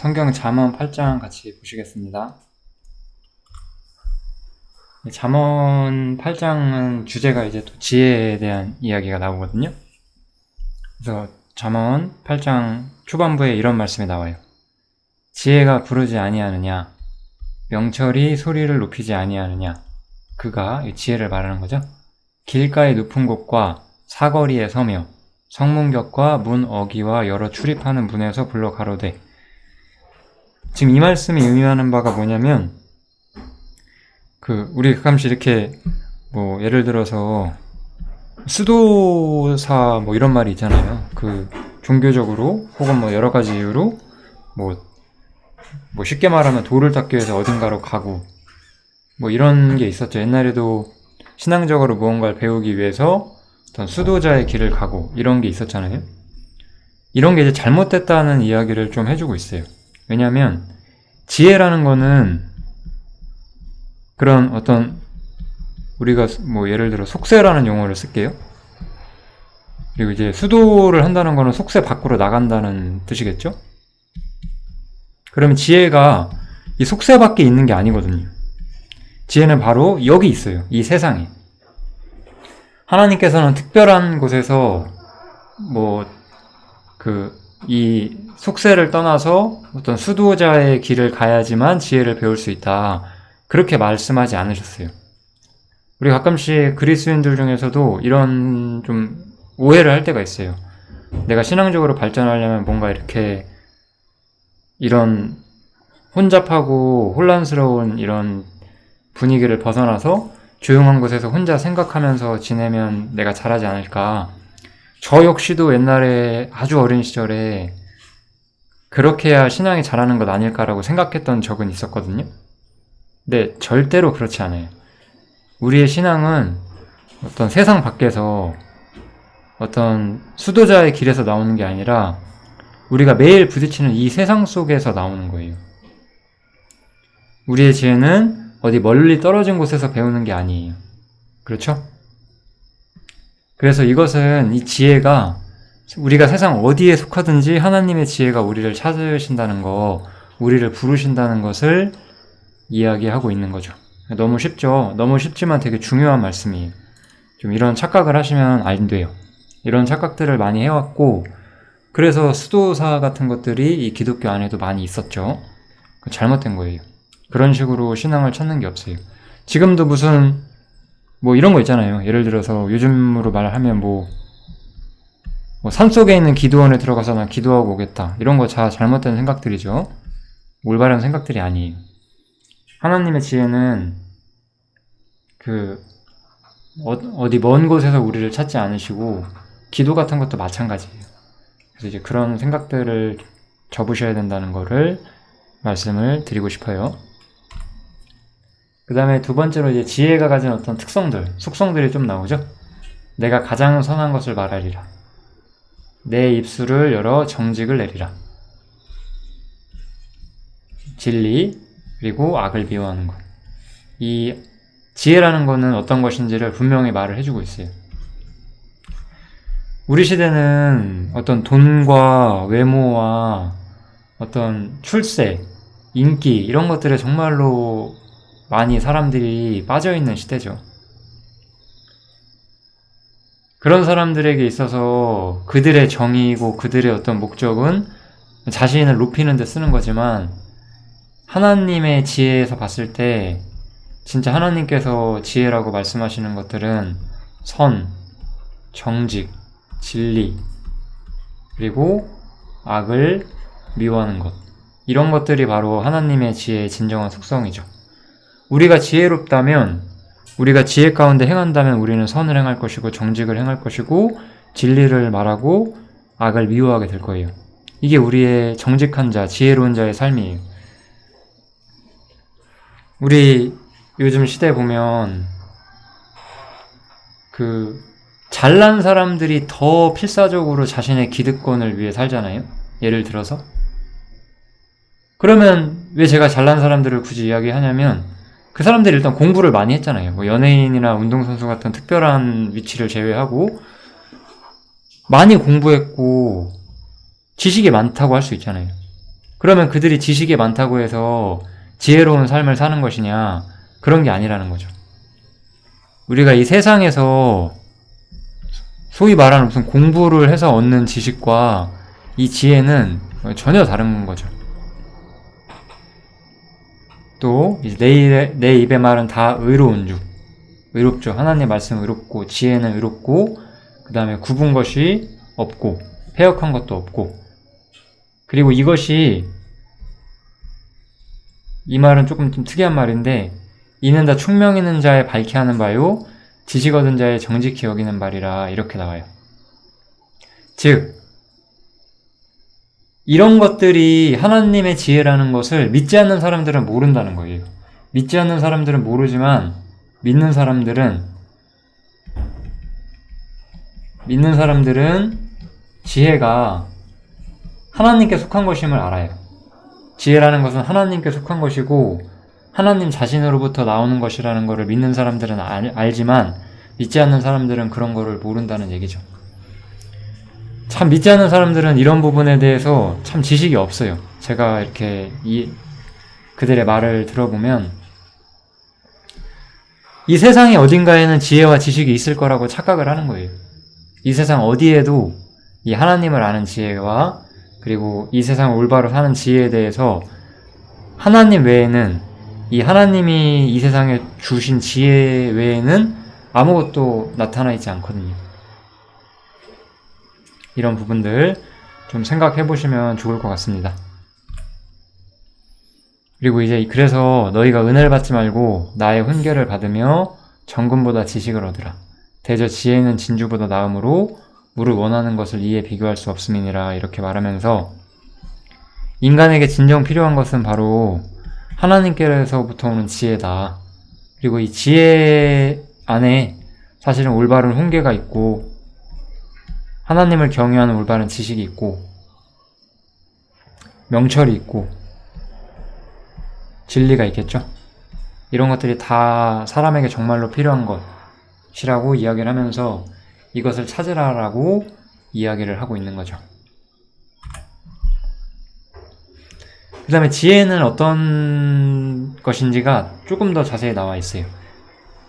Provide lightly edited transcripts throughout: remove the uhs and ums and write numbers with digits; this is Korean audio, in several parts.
성경 잠언 8장 같이 보시겠습니다. 잠언 8장은 주제가 이제 또 지혜에 대한 이야기가 나오거든요. 그래서 잠언 8장 초반부에 이런 말씀이 나와요. 지혜가 부르지 아니하느냐, 명철이 소리를 높이지 아니하느냐. 그가 지혜를 말하는 거죠. 길가의 높은 곳과 사거리에 서며 성문격과 문 어기와 여러 출입하는 문에서 불러 가로되. 지금 이 말씀이 의미하는 바가 뭐냐면, 우리 가끔씩 이렇게 예를 들어서 수도사 이런 말이 있잖아요. 종교적으로 혹은 여러 가지 이유로 쉽게 말하면 돌을 닦기 위해서 어딘가로 가고 이런 게 있었죠. 옛날에도 신앙적으로 무언가를 배우기 위해서 어떤 수도자의 길을 가고 이런 게 있었잖아요. 이런 게 이제 잘못됐다는 이야기를 좀 해주고 있어요. 왜냐하면 지혜라는 거는 그런 어떤 우리가 예를 들어 속세라는 용어를 쓸게요. 그리고 이제 수도를 한다는 거는 속세 밖으로 나간다는 뜻이겠죠? 그러면 지혜가 이 속세 밖에 있는 게 아니거든요. 지혜는 바로 여기 있어요. 이 세상에. 하나님께서는 특별한 곳에서 이 속세를 떠나서 어떤 수도자의 길을 가야지만 지혜를 배울 수 있다. 그렇게 말씀하지 않으셨어요. 우리 가끔씩 그리스도인들 중에서도 이런 좀 오해를 할 때가 있어요. 내가 신앙적으로 발전하려면 뭔가 이렇게 이런 혼잡하고 혼란스러운 이런 분위기를 벗어나서 조용한 곳에서 혼자 생각하면서 지내면 내가 잘하지 않을까. 저 역시도 옛날에 아주 어린 시절에 그렇게 해야 신앙이 잘하는 것 아닐까라고 생각했던 적은 있었거든요. 근데 절대로 그렇지 않아요. 우리의 신앙은 어떤 세상 밖에서 어떤 수도자의 길에서 나오는 게 아니라 우리가 매일 부딪히는 이 세상 속에서 나오는 거예요. 우리의 지혜는 어디 멀리 떨어진 곳에서 배우는 게 아니에요. 그렇죠? 그래서 이것은 이 지혜가 우리가 세상 어디에 속하든지 하나님의 지혜가 우리를 찾으신다는 거, 우리를 부르신다는 것을 이야기하고 있는 거죠. 너무 쉽죠? 너무 쉽지만 되게 중요한 말씀이에요. 좀 이런 착각을 하시면 안 돼요. 이런 착각들을 많이 해왔고, 그래서 수도사 같은 것들이 이 기독교 안에도 많이 있었죠. 잘못된 거예요. 그런 식으로 신앙을 찾는 게 없어요. 지금도 무슨 이런 거 있잖아요. 예를 들어서 요즘으로 말하면 산속에 있는 기도원에 들어가서 난 기도하고 오겠다. 이런 거 다 잘못된 생각들이죠. 올바른 생각들이 아니에요. 하나님의 지혜는 어디 먼 곳에서 우리를 찾지 않으시고 기도 같은 것도 마찬가지예요. 그래서 이제 그런 생각들을 접으셔야 된다는 거를 말씀을 드리고 싶어요. 그 다음에 두 번째로 이제 지혜가 가진 어떤 특성들, 속성들이 좀 나오죠. 내가 가장 선한 것을 말하리라. 내 입술을 열어 정직을 내리라. 진리, 그리고 악을 미워하는 것. 이 지혜라는 거는 어떤 것인지를 분명히 말을 해주고 있어요. 우리 시대는 어떤 돈과 외모와 어떤 출세, 인기 이런 것들에 정말로 많이 사람들이 빠져있는 시대죠. 그런 사람들에게 있어서 그들의 정의이고 그들의 어떤 목적은 자신을 높이는 데 쓰는 거지만 하나님의 지혜에서 봤을 때 진짜 하나님께서 지혜라고 말씀하시는 것들은 선, 정직, 진리, 그리고 악을 미워하는 것. 이런 것들이 바로 하나님의 지혜의 진정한 속성이죠. 우리가 지혜롭다면, 우리가 지혜 가운데 행한다면 우리는 선을 행할 것이고 정직을 행할 것이고 진리를 말하고 악을 미워하게 될 거예요. 이게 우리의 정직한 자, 지혜로운 자의 삶이에요. 우리 요즘 시대에 보면 잘난 사람들이 더 필사적으로 자신의 기득권을 위해 살잖아요. 예를 들어서. 그러면 왜 제가 잘난 사람들을 굳이 이야기하냐면 그 사람들이 일단 공부를 많이 했잖아요. 연예인이나 운동선수 같은 특별한 위치를 제외하고 많이 공부했고 지식이 많다고 할 수 있잖아요. 그러면 그들이 지식이 많다고 해서 지혜로운 삶을 사는 것이냐? 그런 게 아니라는 거죠. 우리가 이 세상에서 소위 말하는 무슨 공부를 해서 얻는 지식과 이 지혜는 전혀 다른 거죠. 또 이제 내 입의 말은 다 의로운 줄. 의롭죠. 하나님의 말씀은 의롭고 지혜는 의롭고 그 다음에 굽은 것이 없고 패역한 것도 없고, 그리고 이것이, 이 말은 조금 좀 특이한 말인데, 이는 다 총명 있는 자의 밝게 하는 바요 지식 얻은 자의 정직히 여기는 말이라, 이렇게 나와요. 즉 이런 것들이 하나님의 지혜라는 것을 믿지 않는 사람들은 모른다는 거예요. 믿지 않는 사람들은 모르지만 믿는 사람들은 지혜가 하나님께 속한 것임을 알아요. 지혜라는 것은 하나님께 속한 것이고 하나님 자신으로부터 나오는 것이라는 것을 믿는 사람들은 알지만 믿지 않는 사람들은 그런 거를 모른다는 얘기죠. 참 믿지 않는 사람들은 이런 부분에 대해서 참 지식이 없어요. 제가 이렇게 그들의 말을 들어보면 이 세상의 어딘가에는 지혜와 지식이 있을 거라고 착각을 하는 거예요. 이 세상 어디에도 이 하나님을 아는 지혜와 그리고 이 세상을 올바로 사는 지혜에 대해서 하나님 외에는, 이 하나님이 이 세상에 주신 지혜 외에는 아무것도 나타나 있지 않거든요. 이런 부분들 좀 생각해 보시면 좋을 것 같습니다. 그리고 이제 그래서 너희가 은혜를 받지 말고 나의 훈계를 받으며 정금보다 지식을 얻으라. 대저 지혜는 진주보다 나음으로 무릇 원하는 것을 이에 비교할 수 없음이니라, 이렇게 말하면서 인간에게 진정 필요한 것은 바로 하나님께로부터 오는 지혜다. 그리고 이 지혜 안에 사실은 올바른 훈계가 있고 하나님을 경외하는 올바른 지식이 있고 명철이 있고 진리가 있겠죠. 이런 것들이 다 사람에게 정말로 필요한 것이라고 이야기를 하면서 이것을 찾으라라고 이야기를 하고 있는 거죠. 그 다음에 지혜는 어떤 것인지가 조금 더 자세히 나와 있어요.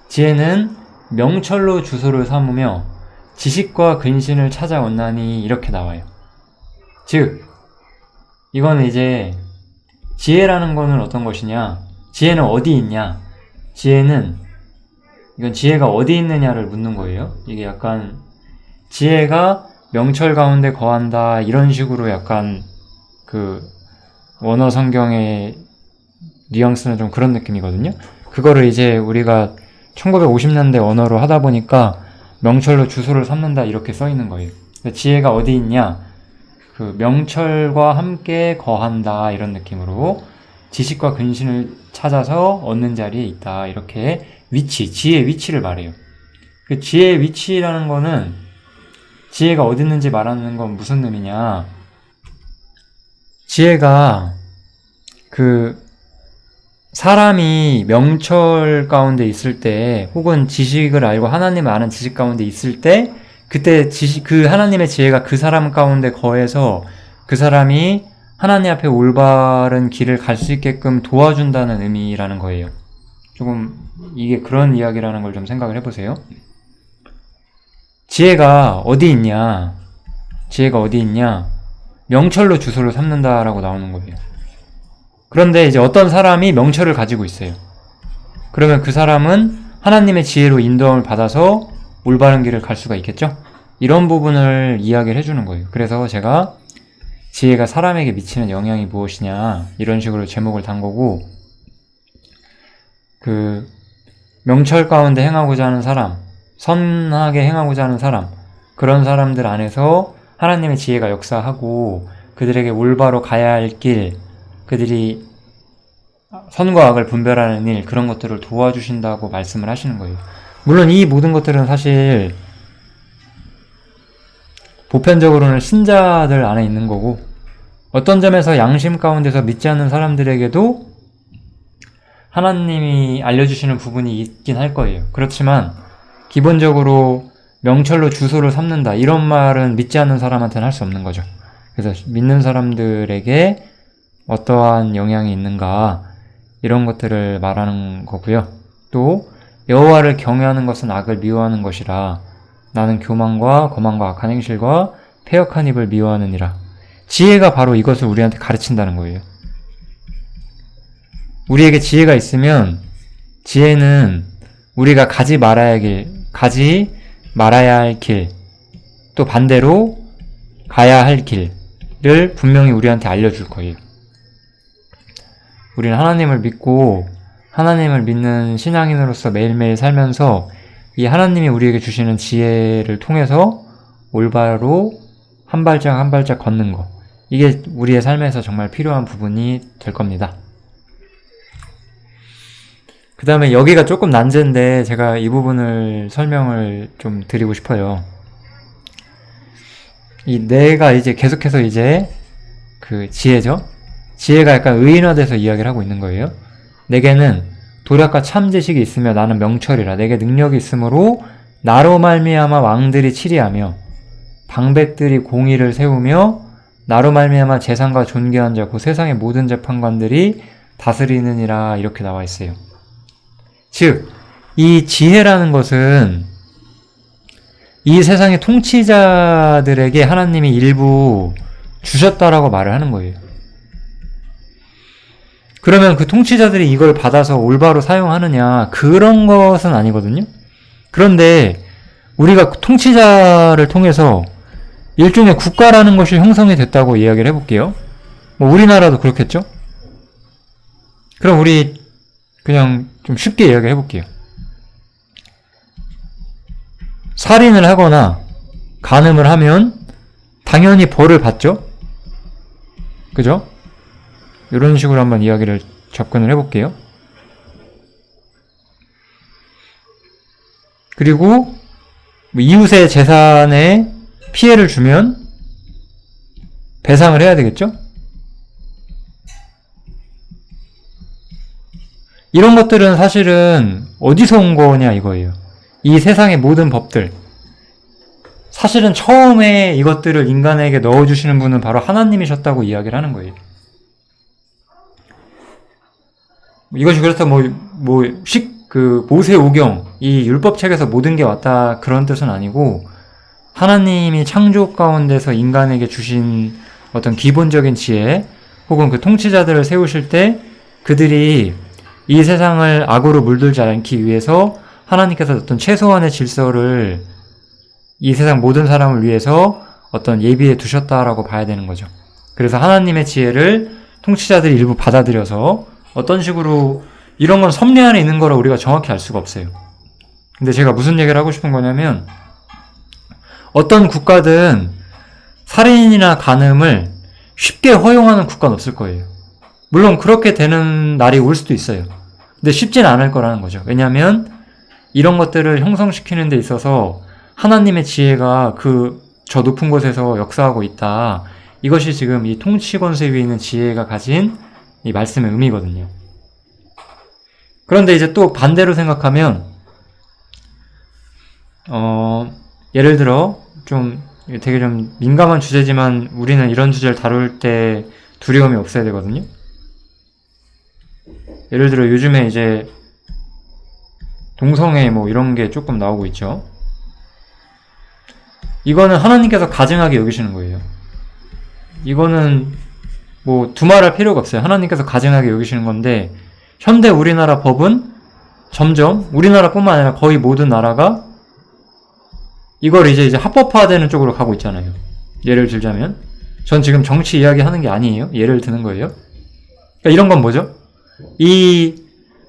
지혜는 명철로 주소를 삼으며 지식과 근신을 찾아 얻나니, 이렇게 나와요. 즉 이거는 이제 지혜라는 거는 어떤 것이냐, 지혜는 어디 있냐, 이건 지혜가 어디 있느냐를 묻는 거예요. 이게 약간 지혜가 명철 가운데 거한다 이런 식으로 약간 그 원어 성경의 뉘앙스는 좀 그런 느낌이거든요. 그거를 이제 우리가 1950년대 언어로 하다 보니까 명철로 주소를 삼는다 이렇게 써 있는 거예요. 지혜가 어디 있냐, 그 명철과 함께 거한다 이런 느낌으로 지식과 근신을 찾아서 얻는 자리에 있다, 이렇게 지혜의 위치를 말해요. 그 지혜의 위치라는 거는 지혜가 어디 있는지 말하는 건 무슨 의미냐, 지혜가 그 사람이 명철 가운데 있을 때 혹은 지식을 알고 하나님을 아는 지식 가운데 있을 때 그때 그 하나님의 지혜가 그 사람 가운데 거해서 그 사람이 하나님 앞에 올바른 길을 갈 수 있게끔 도와준다는 의미라는 거예요. 조금 이게 그런 이야기라는 걸 좀 생각을 해보세요. 지혜가 어디 있냐, 명철로 주소를 삼는다라고 나오는 거예요. 그런데 이제 어떤 사람이 명철을 가지고 있어요. 그러면 그 사람은 하나님의 지혜로 인도함을 받아서 올바른 길을 갈 수가 있겠죠? 이런 부분을 이야기를 해주는 거예요. 그래서 제가 지혜가 사람에게 미치는 영향이 무엇이냐 이런 식으로 제목을 단 거고, 그 명철 가운데 행하고자 하는 사람, 선하게 행하고자 하는 사람, 그런 사람들 안에서 하나님의 지혜가 역사하고 그들에게 올바로 가야 할 길, 그들이 선과 악을 분별하는 일, 그런 것들을 도와주신다고 말씀을 하시는 거예요. 물론 이 모든 것들은 사실 보편적으로는 신자들 안에 있는 거고, 어떤 점에서 양심 가운데서 믿지 않는 사람들에게도 하나님이 알려주시는 부분이 있긴 할 거예요. 그렇지만 기본적으로 명철로 주소를 삼는다 이런 말은 믿지 않는 사람한테는 할 수 없는 거죠. 그래서 믿는 사람들에게 어떠한 영향이 있는가 이런 것들을 말하는 거고요. 또 여호와를 경외하는 것은 악을 미워하는 것이라 나는 교만과 거만과 악한 행실과 패역한 입을 미워하느니라. 지혜가 바로 이것을 우리한테 가르친다는 거예요. 우리에게 지혜가 있으면 지혜는 우리가 가지 말아야 할 길, 또 반대로 가야 할 길을 분명히 우리한테 알려줄 거예요. 우리는 하나님을 믿고 하나님을 믿는 신앙인으로서 매일매일 살면서 이 하나님이 우리에게 주시는 지혜를 통해서 올바로 한 발짝 한 발짝 걷는 거, 이게 우리의 삶에서 정말 필요한 부분이 될 겁니다. 그 다음에 여기가 조금 난제인데 제가 이 부분을 설명을 좀 드리고 싶어요. 이 내가 이제 계속해서 이제 그 지혜죠? 지혜가 약간 의인화돼서 이야기를 하고 있는 거예요. 내게는 도략과 참 지식이 있으며 나는 명철이라. 내게 능력이 있으므로 나로 말미암아 왕들이 치리하며 방백들이 공의를 세우며 나로 말미암아 재상과 존귀한 자 곧 세상의 모든 재판관들이 다스리느니라. 이렇게 나와 있어요. 즉, 이 지혜라는 것은 이 세상의 통치자들에게 하나님이 일부 주셨다라고 말을 하는 거예요. 그러면 그 통치자들이 이걸 받아서 올바로 사용하느냐, 그런 것은 아니거든요. 그런데 우리가 통치자를 통해서 일종의 국가라는 것이 형성이 됐다고 이야기를 해볼게요. 뭐 우리나라도 그렇겠죠? 그럼 우리 그냥 좀 쉽게 이야기를 해볼게요. 살인을 하거나 간음을 하면 당연히 벌을 받죠? 그죠? 이런 식으로 한번 이야기를 접근을 해볼게요. 그리고 이웃의 재산에 피해를 주면 배상을 해야 되겠죠? 이런 것들은 사실은 어디서 온 거냐 이거예요. 이 세상의 모든 법들. 사실은 처음에 이것들을 인간에게 넣어주시는 분은 바로 하나님이셨다고 이야기를 하는 거예요. 이것이 그래서 모세오경, 이 율법책에서 모든 게 왔다 그런 뜻은 아니고 하나님이 창조 가운데서 인간에게 주신 어떤 기본적인 지혜 혹은 그 통치자들을 세우실 때 그들이 이 세상을 악으로 물들지 않기 위해서 하나님께서 어떤 최소한의 질서를 이 세상 모든 사람을 위해서 어떤 예비해 두셨다라고 봐야 되는 거죠. 그래서 하나님의 지혜를 통치자들이 일부 받아들여서 어떤 식으로 이런 건 섭리 안에 있는 거라 우리가 정확히 알 수가 없어요. 근데 제가 무슨 얘기를 하고 싶은 거냐면 어떤 국가든 살인이나 간음을 쉽게 허용하는 국가는 없을 거예요. 물론 그렇게 되는 날이 올 수도 있어요. 근데 쉽지는 않을 거라는 거죠. 왜냐하면 이런 것들을 형성시키는 데 있어서 하나님의 지혜가 저 높은 곳에서 역사하고 있다. 이것이 지금 이 통치 권세 위에 있는 지혜가 가진 이 말씀의 의미거든요. 그런데 이제 또 반대로 생각하면 예를 들어 되게 좀 민감한 주제지만 우리는 이런 주제를 다룰 때 두려움이 없어야 되거든요. 예를 들어 요즘에 이제 동성애 이런 게 조금 나오고 있죠. 이거는 하나님께서 가증하게 여기시는 거예요. 이거는 두말할 필요가 없어요. 하나님께서 가증하게 여기시는 건데 현대 우리나라 법은 점점 우리나라뿐만 아니라 거의 모든 나라가 이걸 이제 합법화되는 쪽으로 가고 있잖아요. 예를 들자면 전 지금 정치 이야기하는 게 아니에요. 예를 드는 거예요. 그러니까 이런 건 뭐죠? 이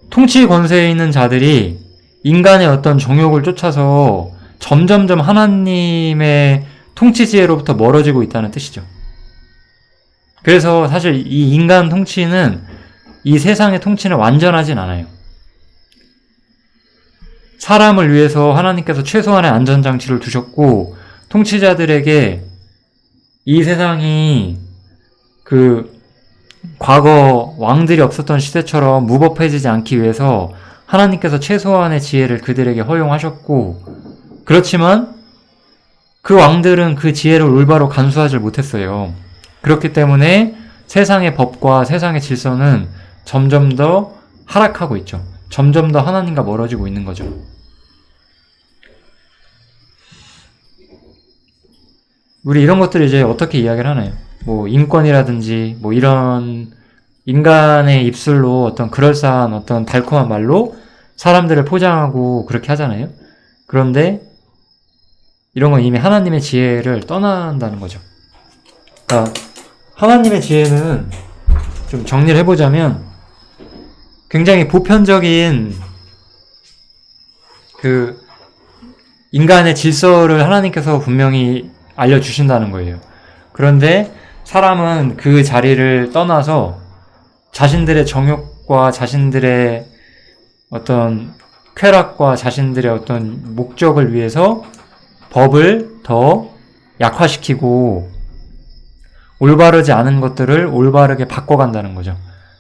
통치 권세에 있는 자들이 인간의 어떤 정욕을 쫓아서 점점점 하나님의 통치 지혜로부터 멀어지고 있다는 뜻이죠. 그래서 사실 이 인간 통치는 이 세상의 통치는 완전하진 않아요. 사람을 위해서 하나님께서 최소한의 안전장치를 두셨고 통치자들에게 이 세상이 과거 왕들이 없었던 시대처럼 무법해지지 않기 위해서 하나님께서 최소한의 지혜를 그들에게 허용하셨고 그렇지만 그 왕들은 그 지혜를 올바로 간수하지 못했어요. 그렇기 때문에 세상의 법과 세상의 질서는 점점 더 하락하고 있죠. 점점 더 하나님과 멀어지고 있는 거죠. 우리 이런 것들을 이제 어떻게 이야기를 하나요? 뭐 인권이라든지 뭐 이런 인간의 입술로 어떤 그럴싸한 어떤 달콤한 말로 사람들을 포장하고 그렇게 하잖아요. 그런데 이런 건 이미 하나님의 지혜를 떠난다는 거죠. 그러니까 하나님의 지혜는 좀 정리를 해보자면 굉장히 보편적인 그 인간의 질서를 하나님께서 분명히 알려주신다는 거예요. 그런데 사람은 그 자리를 떠나서 자신들의 정욕과 자신들의 어떤 쾌락과 자신들의 어떤 목적을 위해서 법을 더 약화시키고 올바르지 않은 것들을 올바르게 바꿔간다는 거죠.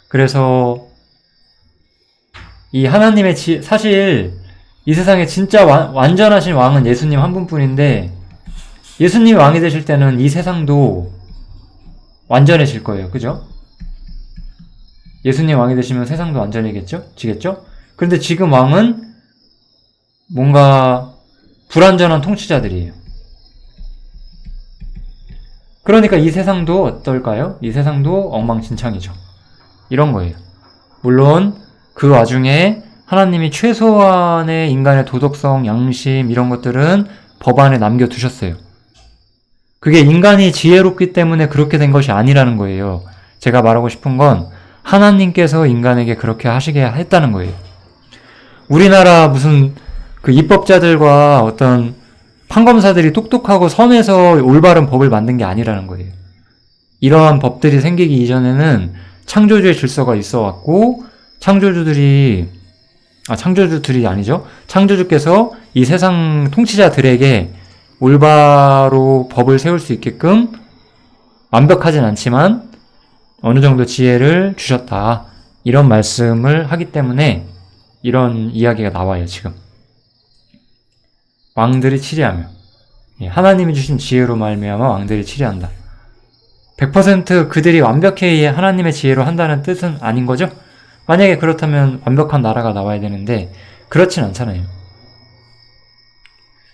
그래서 이 하나님의 사실 이 세상에 진짜 완전하신 왕은 예수님 한 분뿐인데 예수님이 왕이 되실 때는 이 세상도 완전해질 거예요. 그죠? 예수님 왕이 되시면 세상도 완전해지겠죠? 그런데 지금 왕은 뭔가 불완전한 통치자들이에요. 그러니까 이 세상도 어떨까요? 이 세상도 엉망진창이죠. 이런 거예요. 물론 그 와중에 하나님이 최소한의 인간의 도덕성, 양심 이런 것들은 법 안에 남겨두셨어요. 그게 인간이 지혜롭기 때문에 그렇게 된 것이 아니라는 거예요. 제가 말하고 싶은 건 하나님께서 인간에게 그렇게 하시게 했다는 거예요. 우리나라 무슨 그 입법자들과 어떤 판검사들이 똑똑하고 선해서 올바른 법을 만든 게 아니라는 거예요. 이러한 법들이 생기기 이전에는 창조주의 질서가 있어 왔고 창조주들이 아니죠. 창조주께서 이 세상 통치자들에게 올바로 법을 세울 수 있게끔 완벽하진 않지만 어느 정도 지혜를 주셨다. 이런 말씀을 하기 때문에 이런 이야기가 나와요, 지금. 왕들이 치리하며. 하나님이 주신 지혜로 말미암아 왕들이 치리한다. 100% 그들이 완벽히 하나님의 지혜로 한다는 뜻은 아닌 거죠? 만약에 그렇다면 완벽한 나라가 나와야 되는데 그렇진 않잖아요.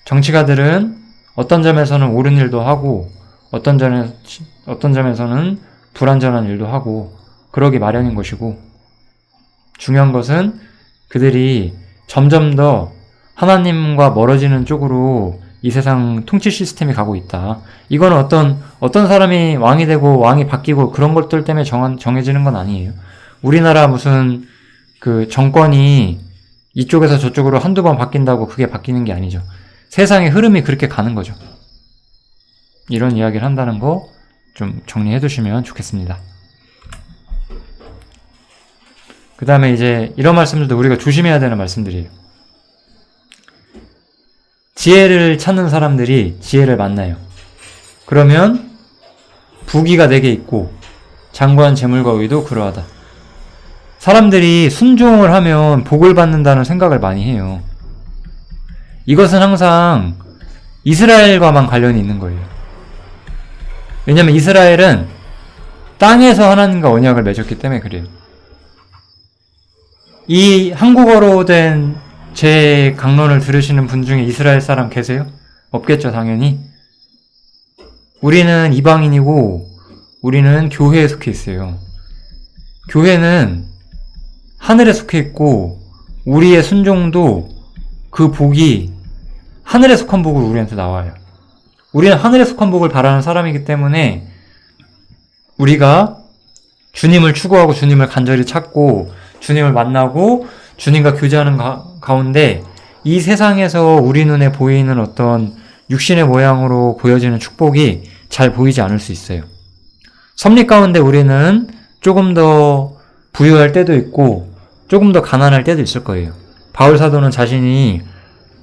정치가들은 어떤 점에서는 옳은 일도 하고 어떤 점에서는 불완전한 일도 하고 그러기 마련인 것이고 중요한 것은 그들이 점점 더 하나님과 멀어지는 쪽으로 이 세상 통치 시스템이 가고 있다. 이건 어떤 사람이 왕이 되고 왕이 바뀌고 그런 것들 때문에 정해지는 건 아니에요. 우리나라 무슨 그 정권이 이쪽에서 저쪽으로 한두 번 바뀐다고 그게 바뀌는 게 아니죠. 세상의 흐름이 그렇게 가는 거죠. 이런 이야기를 한다는 거 좀 정리해 두시면 좋겠습니다. 그 다음에 이제 이런 말씀들도 우리가 조심해야 되는 말씀들이에요. 지혜를 찾는 사람들이 지혜를 만나요. 그러면 부귀가 내게 있고 장구한 재물과 의도 그러하다. 사람들이 순종을 하면 복을 받는다는 생각을 많이 해요. 이것은 항상 이스라엘과만 관련이 있는 거예요. 왜냐면 이스라엘은 땅에서 하나님과 언약을 맺었기 때문에 그래요. 이 한국어로 된 제 강론을 들으시는 분 중에 이스라엘 사람 계세요? 없겠죠, 당연히. 우리는 이방인이고 우리는 교회에 속해 있어요. 교회는 하늘에 속해 있고 우리의 순종도 그 복이 하늘에 속한 복으로 우리한테 나와요. 우리는 하늘에 속한 복을 바라는 사람이기 때문에 우리가 주님을 추구하고 주님을 간절히 찾고 주님을 만나고 주님과 교제하는 가운데 이 세상에서 우리 눈에 보이는 어떤 육신의 모양으로 보여지는 축복이 잘 보이지 않을 수 있어요. 섭리 가운데 우리는 조금 더 부유할 때도 있고 조금 더 가난할 때도 있을 거예요. 바울 사도는 자신이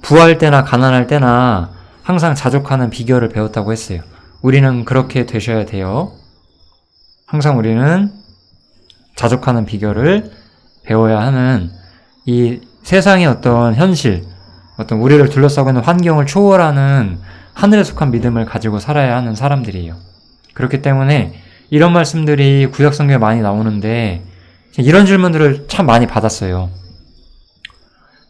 부할 때나 가난할 때나 항상 자족하는 비결을 배웠다고 했어요. 우리는 그렇게 되셔야 돼요. 항상 우리는 자족하는 비결을 배워야 하는 이 세상의 어떤 현실, 어떤 우리를 둘러싸고 있는 환경을 초월하는 하늘에 속한 믿음을 가지고 살아야 하는 사람들이에요. 그렇기 때문에 이런 말씀들이 구약 성경에 많이 나오는데 이런 질문들을 참 많이 받았어요.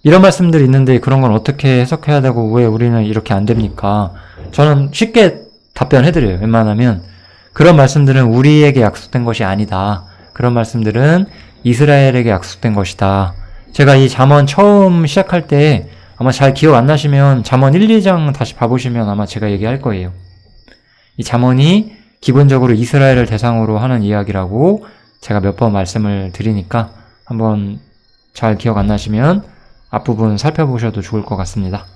이런 말씀들이 있는데 그런 건 어떻게 해석해야 되고 왜 우리는 이렇게 안 됩니까? 저는 쉽게 답변해드려요. 웬만하면 그런 말씀들은 우리에게 약속된 것이 아니다. 그런 말씀들은 이스라엘에게 약속된 것이다. 제가 이 잠언 처음 시작할 때 아마 잘 기억 안 나시면 잠언 1, 2장 다시 봐보시면 아마 제가 얘기할 거예요. 이 잠언이 기본적으로 이스라엘을 대상으로 하는 이야기라고 제가 몇 번 말씀을 드리니까 한번 잘 기억 안 나시면 앞부분 살펴보셔도 좋을 것 같습니다.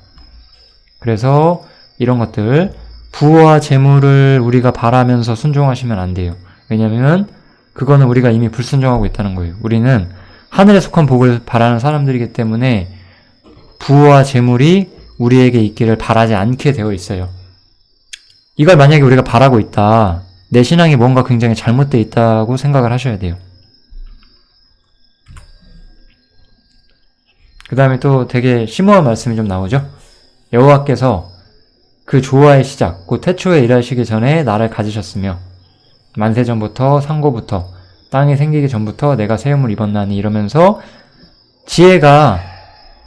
그래서 이런 것들, 부와 재물을 우리가 바라면서 순종하시면 안 돼요. 왜냐면 그거는 우리가 이미 불순종하고 있다는 거예요. 우리는 하늘에 속한 복을 바라는 사람들이기 때문에 부와 재물이 우리에게 있기를 바라지 않게 되어 있어요. 이걸 만약에 우리가 바라고 있다. 내 신앙이 뭔가 굉장히 잘못되어 있다고 생각을 하셔야 돼요. 그 다음에 또 되게 심오한 말씀이 좀 나오죠. 여호와께서 그 조화의 시작, 곧 태초에 일하시기 전에 나를 가지셨으며 만세전부터 상고부터 땅이 생기기 전부터 내가 세움을 입었나니 이러면서 지혜가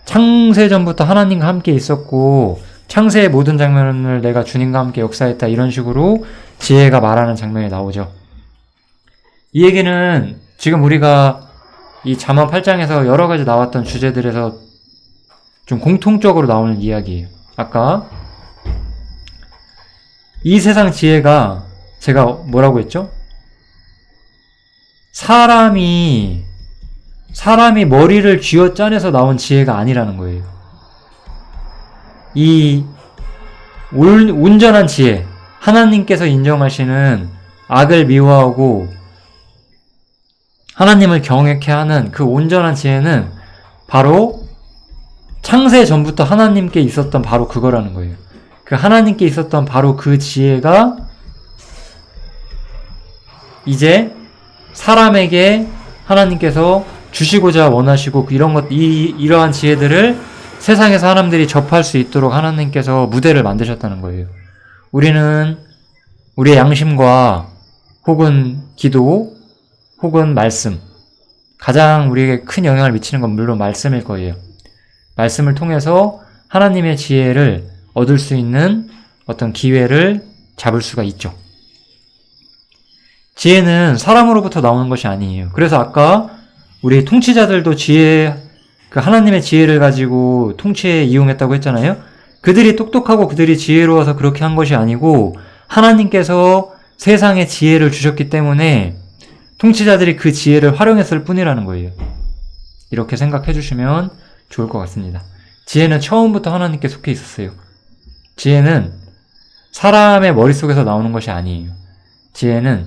창세전부터 하나님과 함께 있었고 창세의 모든 장면을 내가 주님과 함께 역사했다 이런 식으로 지혜가 말하는 장면이 나오죠. 이 얘기는 지금 우리가 이 잠언 8장에서 여러 가지 나왔던 주제들에서 좀 공통적으로 나오는 이야기예요. 아까 이 세상 지혜가 제가 뭐라고 했죠? 사람이 머리를 쥐어짜내서 나온 지혜가 아니라는 거예요. 이 온전한 지혜, 하나님께서 인정하시는 악을 미워하고 하나님을 경외케 하는 그 온전한 지혜는 바로 창세 전부터 하나님께 있었던 바로 그거라는 거예요. 그 하나님께 있었던 바로 그 지혜가 이제 사람에게 하나님께서 주시고자 원하시고 이러한 지혜들을 세상에서 사람들이 접할 수 있도록 하나님께서 무대를 만드셨다는 거예요. 우리는 우리의 양심과 혹은 기도 혹은 말씀, 가장 우리에게 큰 영향을 미치는 건 물론 말씀일 거예요. 말씀을 통해서 하나님의 지혜를 얻을 수 있는 어떤 기회를 잡을 수가 있죠. 지혜는 사람으로부터 나오는 것이 아니에요. 그래서 아까 우리 통치자들도 그 하나님의 지혜를 가지고 통치에 이용했다고 했잖아요. 그들이 똑똑하고 그들이 지혜로워서 그렇게 한 것이 아니고 하나님께서 세상에 지혜를 주셨기 때문에 통치자들이 그 지혜를 활용했을 뿐이라는 거예요. 이렇게 생각해 주시면 좋을 것 같습니다. 지혜는 처음부터 하나님께 속해 있었어요. 지혜는 사람의 머릿속에서 나오는 것이 아니에요. 지혜는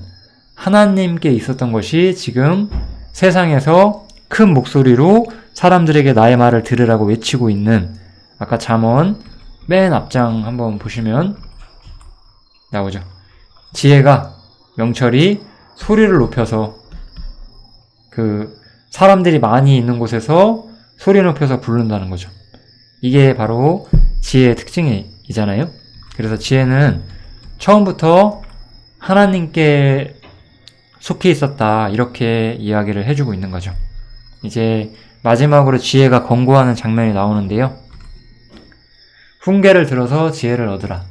하나님께 있었던 것이 지금 세상에서 큰 목소리로 사람들에게 나의 말을 들으라고 외치고 있는 아까 잠언 맨 앞장 한번 보시면 나오죠. 지혜가 명철이 소리를 높여서 그 사람들이 많이 있는 곳에서 소리 높여서 부른다는 거죠. 이게 바로 지혜의 특징이잖아요. 그래서 지혜는 처음부터 하나님께 속해 있었다 이렇게 이야기를 해주고 있는 거죠. 이제 마지막으로 지혜가 권고하는 장면이 나오는데요. 훈계를 들어서 지혜를 얻으라.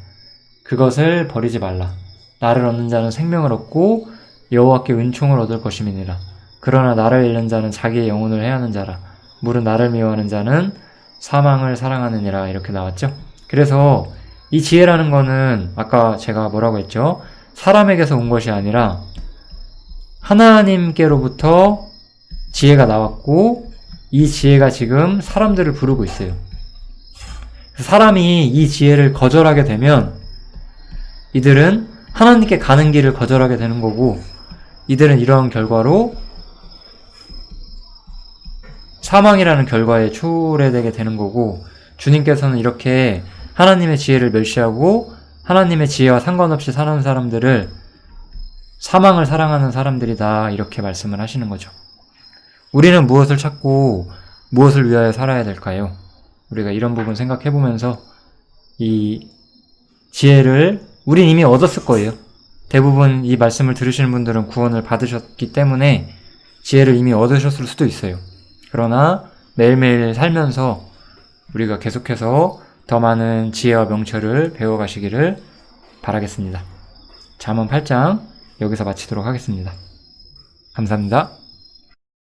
그것을 버리지 말라. 나를 얻는 자는 생명을 얻고 여호와께 은총을 얻을 것임이니라. 그러나 나를 잃는 자는 자기의 영혼을 해하는 자라. 무릇 나를 미워하는 자는 사망을 사랑하느니라. 이렇게 나왔죠. 그래서 이 지혜라는 거는 아까 제가 뭐라고 했죠? 사람에게서 온 것이 아니라 하나님께로부터 지혜가 나왔고 이 지혜가 지금 사람들을 부르고 있어요. 사람이 이 지혜를 거절하게 되면 이들은 하나님께 가는 길을 거절하게 되는 거고 이들은 이러한 결과로 사망이라는 결과에 초래되게 되는 거고 주님께서는 이렇게 하나님의 지혜를 멸시하고 하나님의 지혜와 상관없이 사는 사람들을 사망을 사랑하는 사람들이다 이렇게 말씀을 하시는 거죠. 우리는 무엇을 찾고 무엇을 위하여 살아야 될까요? 우리가 이런 부분 생각해 보면서 이 지혜를 우린 이미 얻었을 거예요. 대부분 이 말씀을 들으시는 분들은 구원을 받으셨기 때문에 지혜를 이미 얻으셨을 수도 있어요. 그러나 매일매일 살면서 우리가 계속해서 더 많은 지혜와 명철을 배워가시기를 바라겠습니다. 잠언 8장 여기서 마치도록 하겠습니다. 감사합니다.